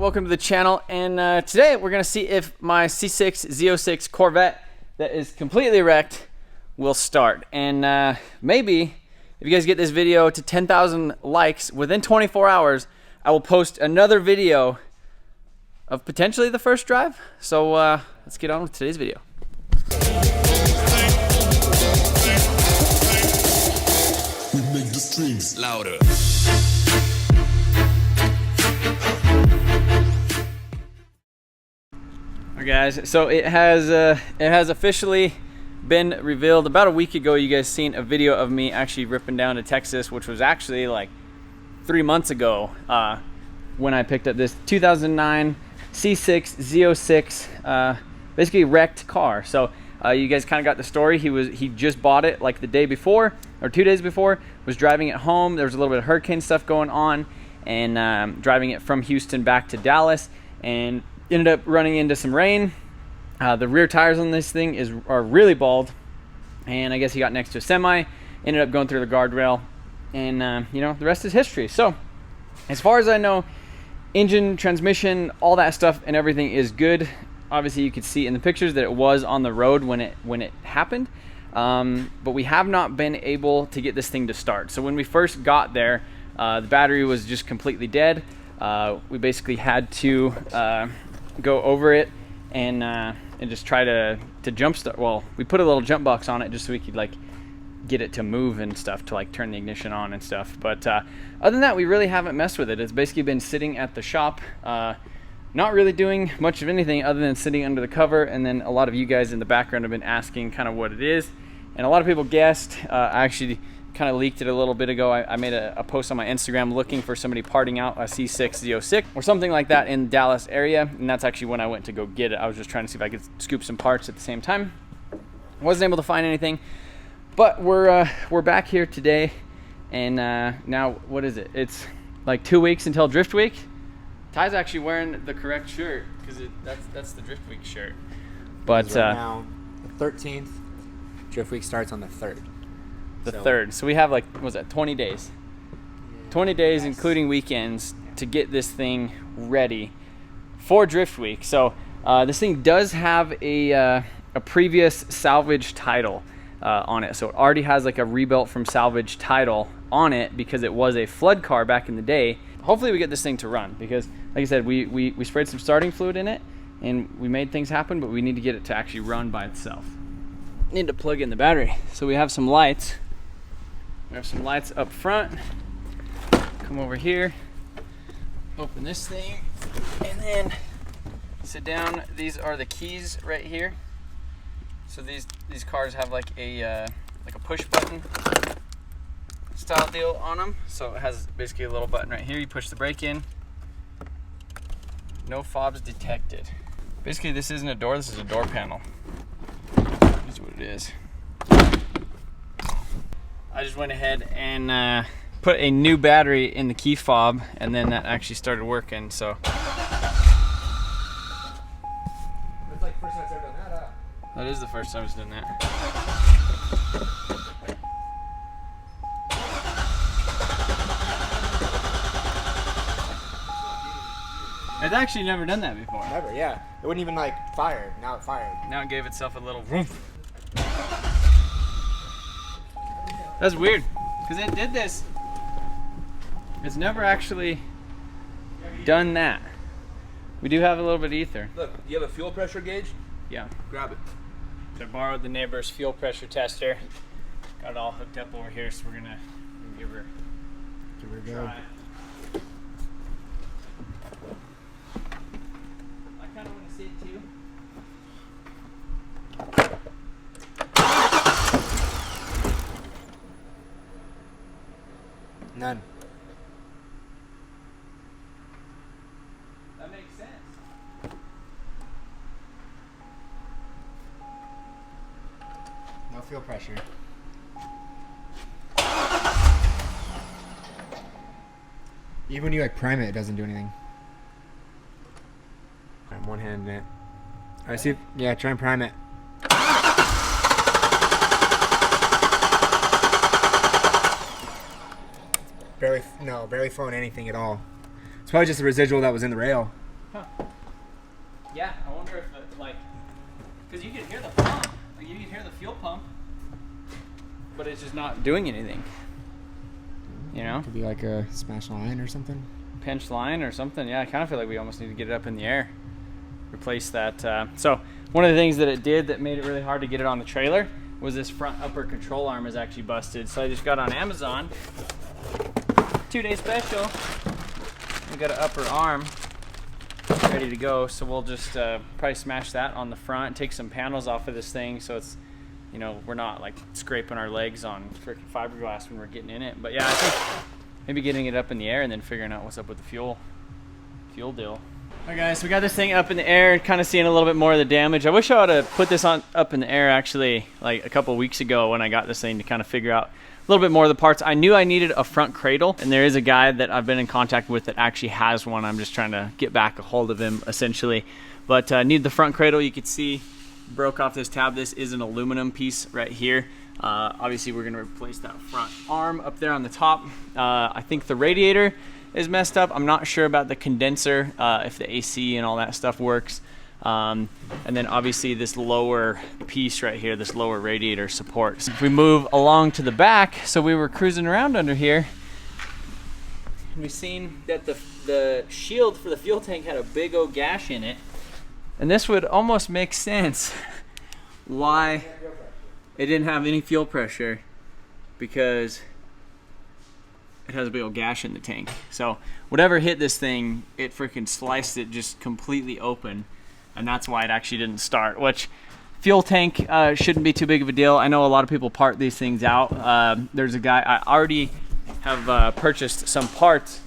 welcome to the channel, and today we're going to see if my C6 Z06 Corvette that is completely wrecked will start. And maybe if you guys get this video to 10,000 likes within 24 hours, I will post another video of potentially the first drive. So let's get on with today's video. We make the streams louder. Alright guys, so it has officially been revealed. About a week ago, you guys seen a video of me actually ripping down to Texas, which was actually like 3 months ago when I picked up this 2009 C6 Z06 basically wrecked car. So you guys kind of got the story. He just bought it like the day before or 2 days before, was driving it home. There was a little bit of hurricane stuff going on, and driving it from Houston back to Dallas, and ended up running into some rain. The rear tires on this thing are really bald, and I guess he got next to a semi, ended up going through the guardrail, and you know, the rest is history. So as far as I know, engine, transmission, all that stuff and everything is good. Obviously you could see in the pictures that it was on the road when it happened, but we have not been able to get this thing to start. So when we first got there, the battery was just completely dead. We basically had to go over it and just try to jump start. Well, we put a little jump box on it just so we could like get it to move and stuff, to like turn the ignition on and stuff. But other than that, we really haven't messed with it. It's basically been sitting at the shop, not really doing much of anything other than sitting under the cover. And then a lot of you guys in the background have been asking kind of what it is, and a lot of people guessed. I actually kind of leaked it a little bit ago. I made a post on my Instagram looking for somebody parting out a C6 Z06 or something like that in the Dallas area, and that's actually when I went to go get it. I was just trying to see if I could scoop some parts at the same time. Wasn't able to find anything, but we're back here today, and now what is it? It's like 2 weeks until Drift Week. Ty's actually wearing the correct shirt because that's the Drift Week shirt. But right now, the 13th, Drift Week starts on the 3rd. The 3rd. So we have like, what was that, 20 days? 20 days, yes, including weekends, to get this thing ready for Drift Week. So this thing does have a previous salvage title on it. So it already has like a rebuilt from salvage title on it because it was a flood car back in the day. Hopefully we get this thing to run because, like I said, we sprayed some starting fluid in it and we made things happen, but we need to get it to actually run by itself. Need to plug in the battery. So we have some lights. We have some lights up front. Come over here, open this thing, and then sit down. These are the keys right here. So these cars have like a push button style deal on them. So it has basically a little button right here. You push the brake in. No fobs detected. Basically, this isn't a door. This is a door panel. That's what it is. I just went ahead and put a new battery in the key fob, and then that actually started working. So It's like the first time I've ever done that. That is the first time it's done that. It's actually never done that before. Never, yeah. It wouldn't even like fire. Now it fired. Now it gave itself a little vroom. That's weird, because it did this. It's never actually done that. We do have a little bit of ether. Look, you have a fuel pressure gauge? Yeah. Grab it. So I borrowed the neighbor's fuel pressure tester. Got it all hooked up over here, so we're gonna give her Here we a go. try. I kind of want to see it too. None. That makes sense. No fuel pressure. Even when you like prime it, it doesn't do anything. I'm one hand in it. Alright, see if, yeah, try and prime it. Barely flowing anything at all. It's probably just the residual that was in the rail. Huh. Yeah, I wonder if it, like, because you can hear the pump, like you can hear the fuel pump, but it's just not doing anything. You know? Could be like a smash line or something. Pinch line or something. Yeah, I kind of feel like we almost need to get it up in the air. Replace that. So one of the things that it did that made it really hard to get it on the trailer was this front upper control arm is actually busted. So I just got on Amazon, 2-day special. We got an upper arm ready to go. So we'll just probably smash that on the front, take some panels off of this thing so it's, you know, we're not like scraping our legs on freaking fiberglass when we're getting in it. But yeah, I think maybe getting it up in the air and then figuring out what's up with the fuel deal. All right, guys, so we got this thing up in the air and kind of seeing a little bit more of the damage. I wish I would have put this on up in the air actually like a couple weeks ago when I got this thing to kind of figure out a little bit more of the parts. I knew I needed a front cradle, and there is a guy that I've been in contact with that actually has one. I'm just trying to get back a hold of him essentially. But need the front cradle. You could see broke off this tab. This is an aluminum piece right here. Obviously we're going to replace that front arm up there on the top. I think the radiator is messed up. I'm not sure about the condenser, if the AC and all that stuff works. And then obviously this lower piece right here, this lower radiator support. So if we move along to the back, so we were cruising around under here, and we seen that the shield for the fuel tank had a big old gash in it. And this would almost make sense why it didn't have any fuel pressure, because it has a big old gash in the tank. So whatever hit this thing, it freaking sliced it just completely open, and that's why it actually didn't start, which fuel tank shouldn't be too big of a deal. I know a lot of people part these things out. There's a guy, I already have purchased some parts,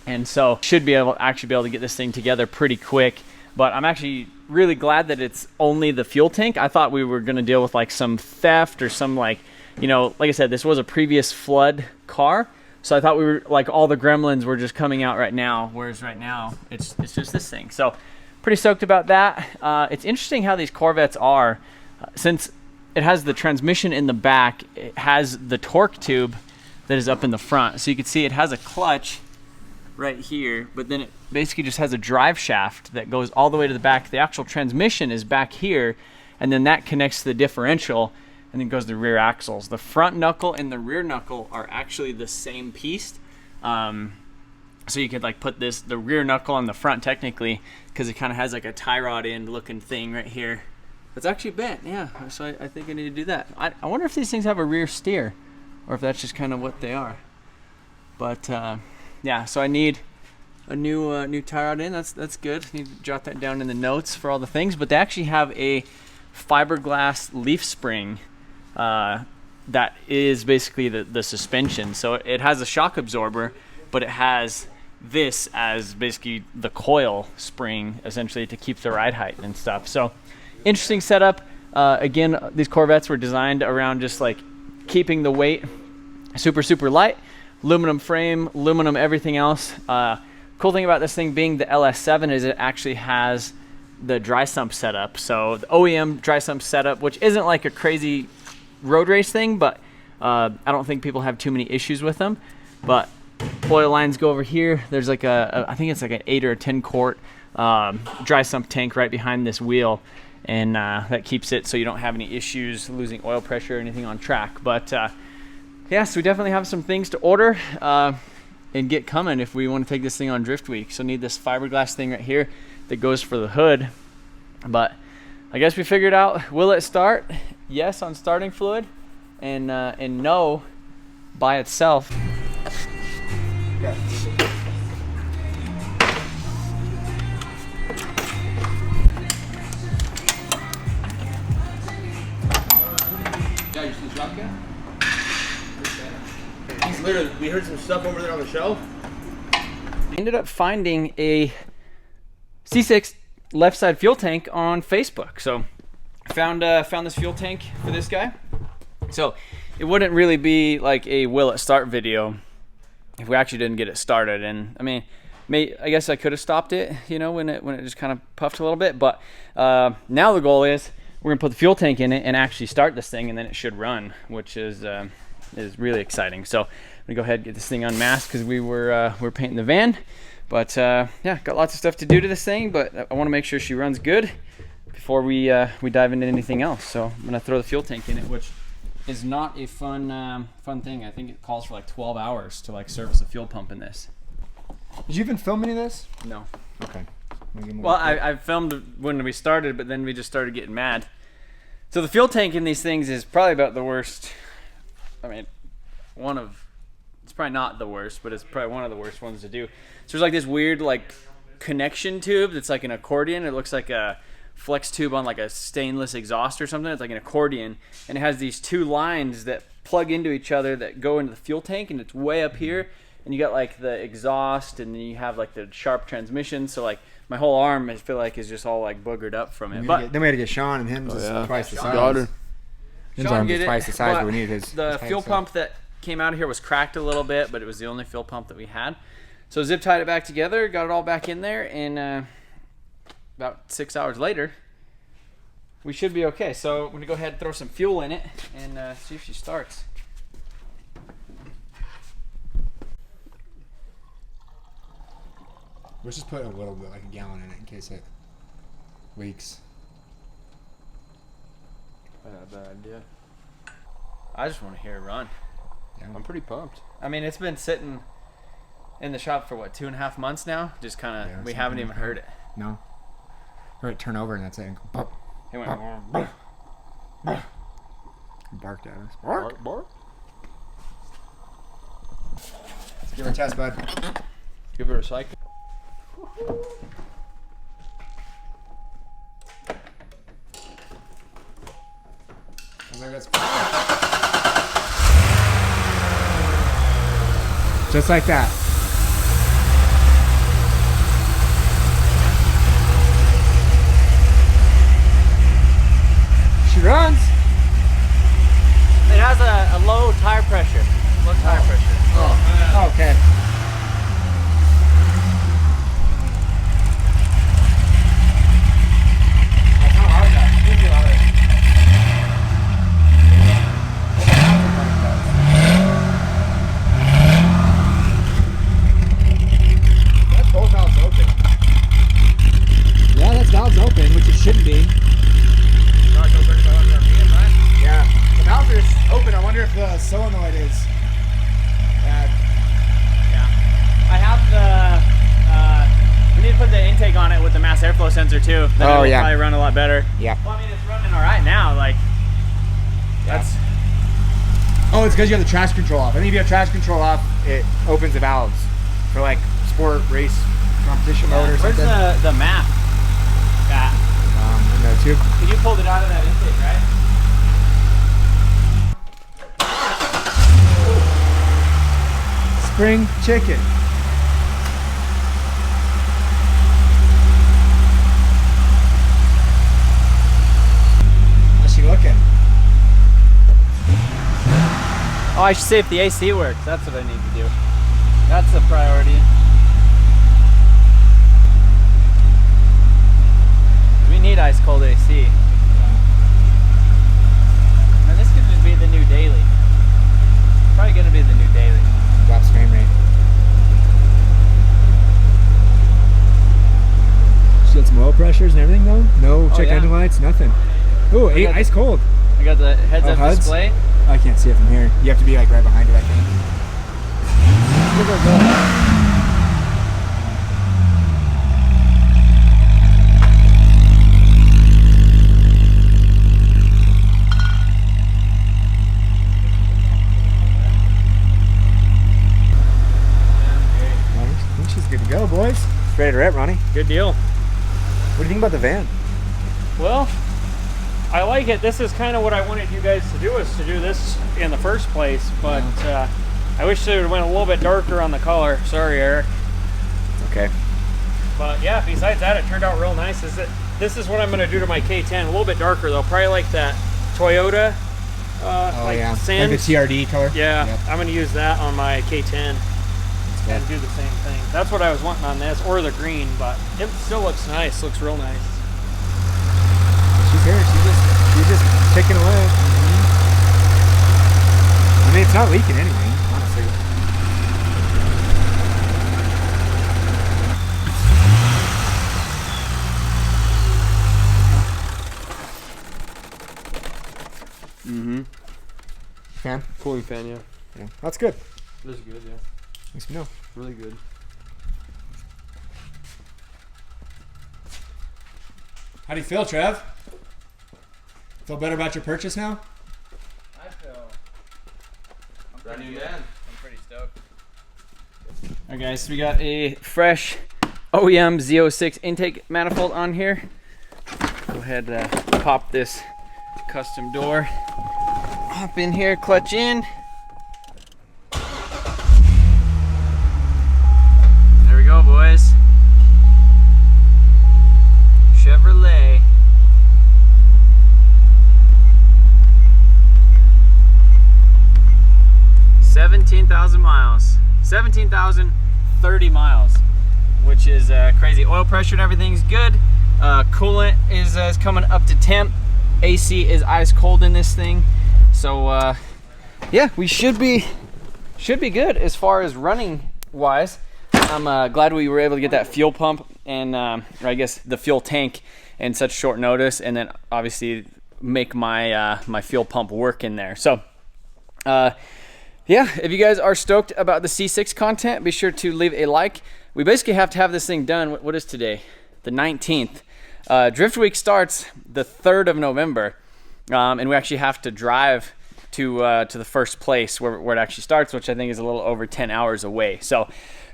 and so should be able to get this thing together pretty quick. But I'm actually really glad that it's only the fuel tank. I thought we were going to deal with like some theft or some, like, you know, like I said, this was a previous flood car. So I thought we were like all the gremlins were just coming out right now. Whereas right now it's just this thing. So pretty stoked about that. It's interesting how these Corvettes are, since it has the transmission in the back, it has the torque tube that is up in the front. So you can see it has a clutch right here, but then it basically just has a drive shaft that goes all the way to the back. The actual transmission is back here, and then that connects to the differential, and then goes to the rear axles. The front knuckle and the rear knuckle are actually the same piece. So you could like put the rear knuckle on the front technically, because it kind of has like a tie rod end looking thing right here. It's actually bent, yeah. So I think I need to do that. I wonder if these things have a rear steer, or if that's just kind of what they are. But yeah, so I need a new tie rod in. That's good. I need to jot that down in the notes for all the things. But they actually have a fiberglass leaf spring that is basically the suspension. So it has a shock absorber, but it has this as basically the coil spring, essentially, to keep the ride height and stuff. So interesting setup. Again, these Corvettes were designed around just like keeping the weight super light. Aluminum frame, aluminum everything else. Cool thing about this thing being the LS7 is it actually has the dry sump setup. So the OEM dry sump setup, which isn't like a crazy road race thing, but I don't think people have too many issues with them. But oil lines go over here. There's like I think it's like an 8 or a 10 quart dry sump tank right behind this wheel, and that keeps it so you don't have any issues losing oil pressure or anything on track. But yeah, so we definitely have some things to order and get coming if we want to take this thing on Drift Week. So need this fiberglass thing right here that goes for the hood. But I guess we figured out, will it start? Yes on starting fluid, and no by itself. Yeah. You see the shotgun? He's literally, we heard some stuff over there on the shelf. I ended up finding a C6 left side fuel tank on Facebook. So I found this fuel tank for this guy. So it wouldn't really be like a will it start video if we actually didn't get it started. And I mean, I guess I could have stopped it, you know, when it just kind of puffed a little bit. But now the goal is we're gonna put the fuel tank in it and actually start this thing, and then it should run, which is really exciting. So I'm gonna go ahead and get this thing unmasked because we're painting the van. But yeah, got lots of stuff to do to this thing, but I want to make sure she runs good before we dive into anything else. So I'm gonna throw the fuel tank in it, which is not a fun thing. I think it calls for like 12 hours to like service a fuel pump in this. Did you even film any of this? No. Okay. Well, I filmed when we started, but then we just started getting mad. So the fuel tank in these things is probably about the worst. I mean, it's probably not the worst, but it's probably one of the worst ones to do. So there's like this weird like connection tube that's like an accordion. It looks like a flex tube on like a stainless exhaust or something. It's like an accordion, and it has these two lines that plug into each other that go into the fuel tank, and it's way up here. And you got like the exhaust, and then you have like the sharp transmission. So like my whole arm, I feel like, is just all like boogered up from it. Then we had to get Sean, and him twice the size. Got her. His arm was twice the size, but we needed his. The fuel pump that came out of here was cracked a little bit, but it was the only fuel pump that we had. So zip tied it back together, got it all back in there, and about 6 hours later, we should be okay. So I'm gonna go ahead and throw some fuel in it and see if she starts. Let's just put a little bit, like a gallon in it, in case it leaks. Bad idea. I just want to hear it run. Yeah. I'm pretty pumped. I mean, it's been sitting in the shop for what, 2.5 months now? Just kind of, we haven't even heard it. No. Heard it turn over, and that's it. It went. Barked at us. Bark. Let's give her a test, bud. Give her a cycle. Just like that. She runs. It has a low tire pressure. Low tire pressure. Oh, okay. Open, which it shouldn't be. Yeah, the valves are open. I wonder if the solenoid is bad. Yeah, I have the. We need to put the intake on it with the mass airflow sensor too. Then it'll probably run a lot better. Yeah. Well, I mean, it's running all right now. Like, that's. Oh, it's because you have the traction control off. I think if you have traction control off, it opens the valves for like sport race competition mode or something. Where's the map? In the tube. You pulled it out of that intake, right? Spring chicken. How's she looking? Oh, I should see if the AC works. That's what I need to do. That's the priority. We need ice cold AC. And this could just be the new daily. Probably gonna be the new daily. Drops frame rate. She got some oil pressures and everything though? No check engine lights, nothing. Ooh, ice cold. I got the heads-up display. I can't see it from here. You have to be like right behind it, I think. Give her a go. Good to go, boys. Ready to rip, Ronnie. Good deal. What do you think about the van? Well, I like it. This is kind of what I wanted you guys to do, is to do this in the first place, but I wish they would have went a little bit darker on the color. Sorry, Eric. Okay. But yeah, besides that, it turned out real nice. This is what I'm going to do to my K10. A little bit darker though, probably like that Toyota sand. Like the TRD color? Yeah, yep. I'm going to use that on my K10. And do the same thing. That's what I was wanting on this, or the green, but it still looks nice. Looks real nice. She's here. She's just ticking away. I mean, it's not leaking anything, honestly. Fan? Cooling fan, yeah. Yeah. That's good. It is good, yeah. Nice to know. Really good. How do you feel, Trev? Feel better about your purchase now? I feel. Brand new good. man. I'm pretty stoked. Alright guys, so we got a fresh OEM Z06 intake manifold on here. Go ahead, pop this custom door. Hop in here, clutch in. There we go, boys. Chevrolet. 17,000 miles. 17,030 miles, which is crazy. Oil pressure and everything's good. Coolant is coming up to temp. AC is ice cold in this thing. So yeah, we should be good as far as running wise. I'm glad we were able to get that fuel pump and or I guess the fuel tank in such short notice, and then obviously make my my fuel pump work in there. So yeah, if you guys are stoked about the C6 content, be sure to leave a like. We basically have to have this thing done. What is today? The 19th. Drift Week starts the 3rd of November, and we actually have to drive to the first place where it actually starts, which I think is a little over 10 hours away. So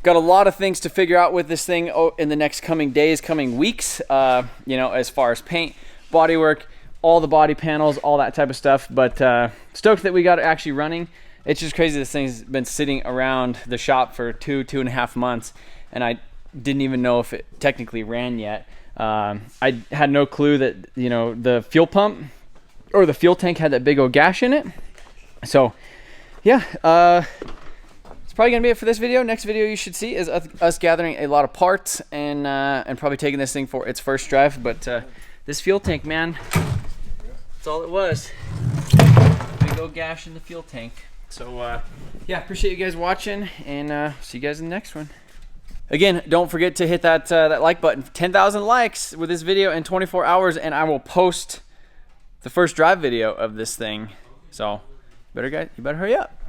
got a lot of things to figure out with this thing in the next coming days, coming weeks, you know, as far as paint, bodywork, all the body panels, all that type of stuff. But stoked that we got it actually running. It's just crazy. This thing's been sitting around the shop for 2.5 months, and I didn't even know if it technically ran yet. I had no clue that, you know, the fuel pump or the fuel tank had that big old gash in it. So yeah, it's probably gonna be it for this video. Next video you should see is us gathering a lot of parts and probably taking this thing for its first drive. But this fuel tank, man, that's all it was. Big old gash in the fuel tank. So yeah, appreciate you guys watching, and see you guys in the next one. Again, don't forget to hit that that like button. 10,000 likes with this video in 24 hours, and I will post the first drive video of this thing. So, you better hurry up.